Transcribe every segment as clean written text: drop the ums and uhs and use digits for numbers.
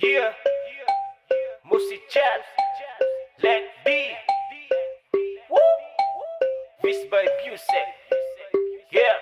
Yeah, Musi Chat, Let Be, Woo, Beast by Busek. Yeah,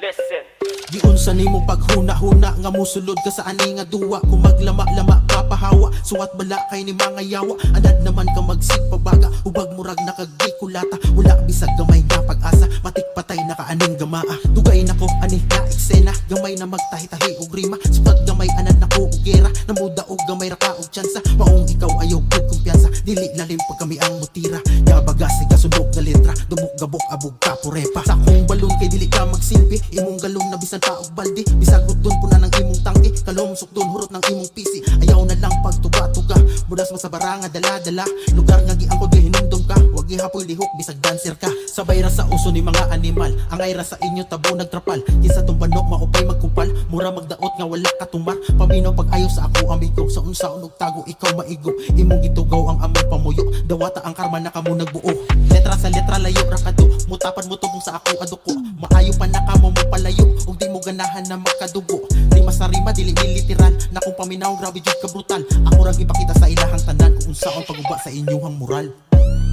listen. Giunsa nimo paghuna-huna nga musulod ka sa ani nga duwa. Kung maglama-lama papahawa, suwat bala kay ni mga yawa. Anad naman ka magsigpabaga, ubag murag nakagikulata. Wala bisag gamay nga pag-asa, matik patay nakaaning gamaa. Dugay nako ani na eksena, gamay na magtahi-tahi og rima. Sukat gamay anad nako og gera, namuda og gamay ra ka og tsansa. Maong ikaw ayaw gud kumpiyansa, dili lalim pag kami ang mutira. Yabagas ni kasunog nga letra, dumok gabok abog ka purepa. Sa akong balon kay dili ka magsilbi, imong galong na bisan pa og baldi. Bisag doon puna ng imong tangke, kalumsok doon hurot ng imong pisi. Ayaw na lang pagtuga-tuga, mudas mo sa baranga dala-dala. Lugar nga giangkod kay hinumdum ka, wag gihapoy lihok bisag dancer ka. Sabay ra sa uso ni mga animal, angay ra sa inyo tabo nagtrapal. Kinsa tong banok maupay magkupal, mura magdaot nga wala katumar. Paminaw pag ayo sa ako amigo, sa unsaon og tago ikaw maigo. Imong gitugaw ang among pamuyo, dawata ang karma na kamo nagbuo. Letra sa letra layo ra kadu, mutapan mo tubong sa ako aduko. Maayo pa na kamo mo palayo, ug di mo ganahan na magkadugo. Rima sa rima dili militiran, na kung paminaw grabe jud ka brutal. Ako ra gipakita sa ilahang tanan kung unsaon paguba sa inyong moral.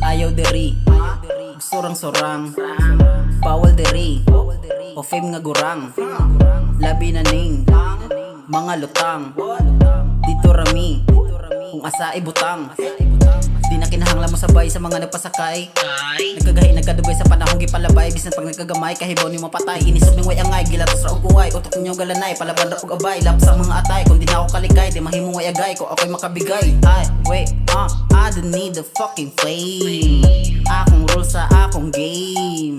Ayaw diri, sorang-sorang, bawal diri, o fame nga gurang, labi na ning, mga lutang, dito rami, kung asa ibutang. Di na kinahanglan mo sabay sa mga nagpasakay. Nagkagahi, nagkadugay sa panahong gipalabay. Bisan pag nagkagamay, kahibaw ni mo patay. Inisog ng way angay, gilatos ra og kuway. Utok ninyo galanay, palaban ra og abay. Lap sa mga atay, kung di na ako kalikay, di mahimong way agay, kung ako'y makabigay. Ay, wait, I don't need the fucking fame. Akong rule sa akong game.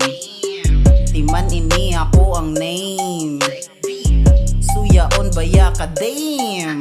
Di man ini ako ang name. Suyaon baya ka damn.